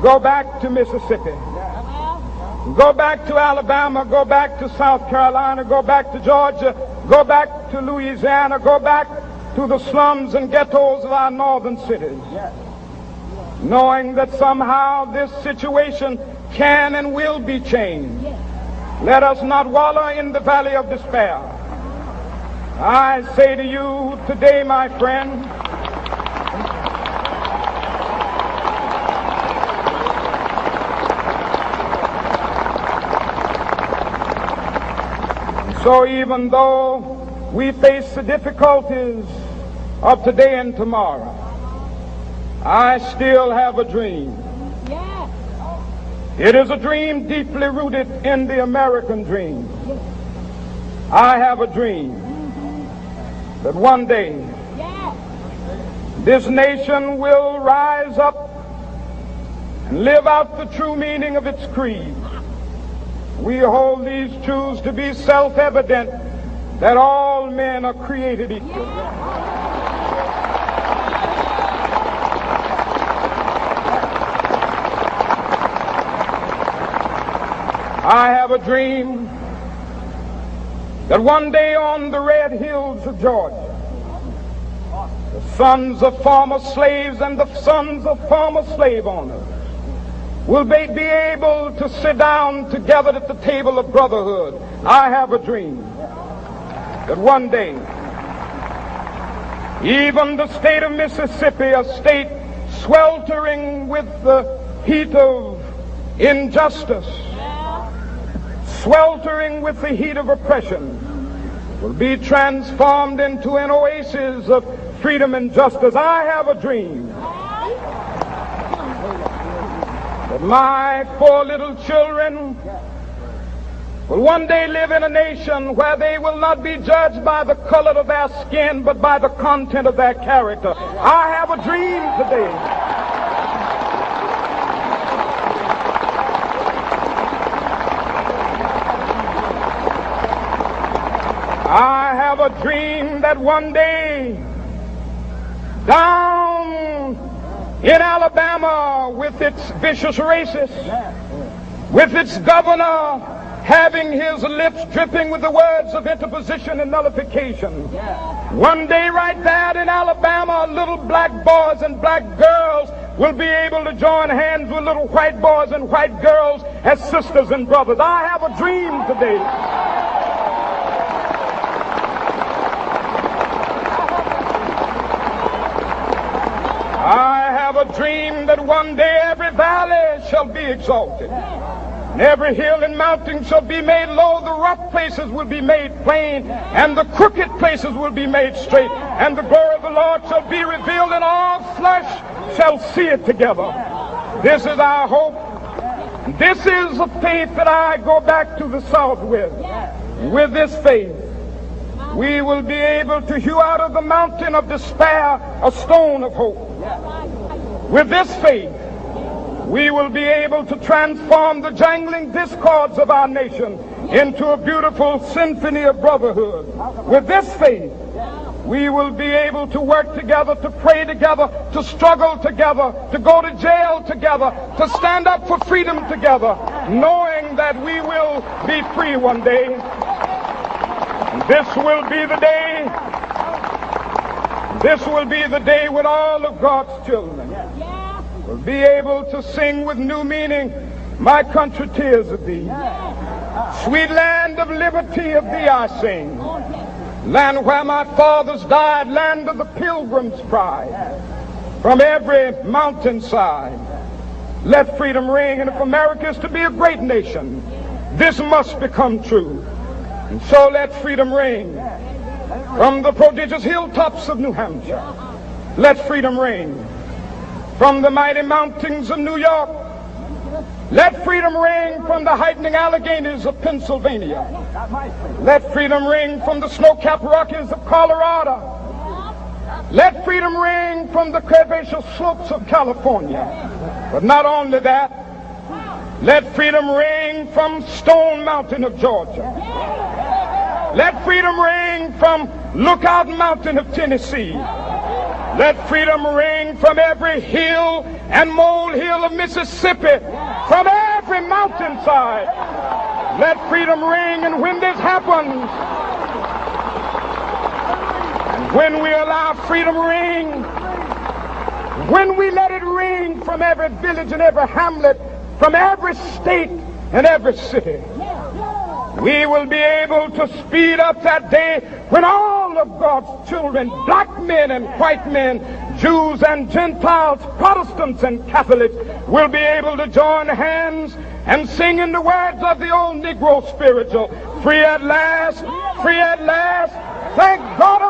Go back to Mississippi. Go back to Alabama. Go back to South Carolina. Go back to Georgia. Go back to Louisiana. Go back to the slums and ghettos of our northern cities. Knowing that somehow this situation can and will be changed. Let us not wallow in the valley of despair. I say to you today, my friend, so even though we face the difficulties of today and tomorrow, I still have a dream. It is a dream deeply rooted in the American dream. I have a dream that one day this nation will rise up and live out the true meaning of its creed. We hold these truths to be self-evident, that all men are created equal. I have a dream that one day on the red hills of Georgia, the sons of former slaves and the sons of former slave owners will be able to sit down together at the table of brotherhood. I have a dream that one day even the state of Mississippi, a state sweltering with the heat of injustice, sweltering with the heat of oppression, will be transformed into an oasis of freedom and justice. I have a dream that my 4 little children will one day live in a nation where they will not be judged by the color of their skin, but by the content of their character. I have a dream today. I have a dream that one day down in Alabama, with its vicious racists, with its governor having his lips dripping with the words of interposition and nullification, one day right there in Alabama, little black boys and black girls will be able to join hands with little white boys and white girls as sisters and brothers. I have a dream today. I have a dream that one day every valley shall be exalted, and every hill and mountain shall be made low. The rough places will be made plain, and the crooked places will be made straight, and the glory of the Lord shall be revealed, and all flesh shall see it together. This is our hope. This is the faith that I go back to the South with. With this faith, we will be able to hew out of the mountain of despair a stone of hope. With this faith, we will be able to transform the jangling discords of our nation into a beautiful symphony of brotherhood. With this faith, we will be able to work together, to pray together, to struggle together, to go to jail together, to stand up for freedom together, knowing that we will be free one day. This will be the day. This will be the day when all of God's children will be able to sing with new meaning, "My country, tears of thee. Sweet land of liberty, of thee I sing. Land where my fathers died, land of the pilgrim's pride. From every mountainside, let freedom ring. And if America is to be a great nation, this must become true. And so let freedom ring from the prodigious hilltops of New Hampshire. Let freedom ring from the mighty mountains of New York. Let freedom ring from the heightening Alleghenies of Pennsylvania. Let freedom ring from the snow-capped Rockies of Colorado. Let freedom ring from the curvaceous slopes of California. But not only that, let freedom ring from Stone Mountain of Georgia. Let freedom ring from Lookout Mountain of Tennessee. Let freedom ring from every hill and molehill of Mississippi, from every mountainside. Let freedom ring, and when this happens, and when we allow freedom ring, when we let it ring from every village and every hamlet, from every state and every city, we will be able to speed up that day when all of God's children, black men and white men, Jews and Gentiles, Protestants and Catholics, will be able to join hands and sing in the words of the old Negro spiritual, free at last, thank God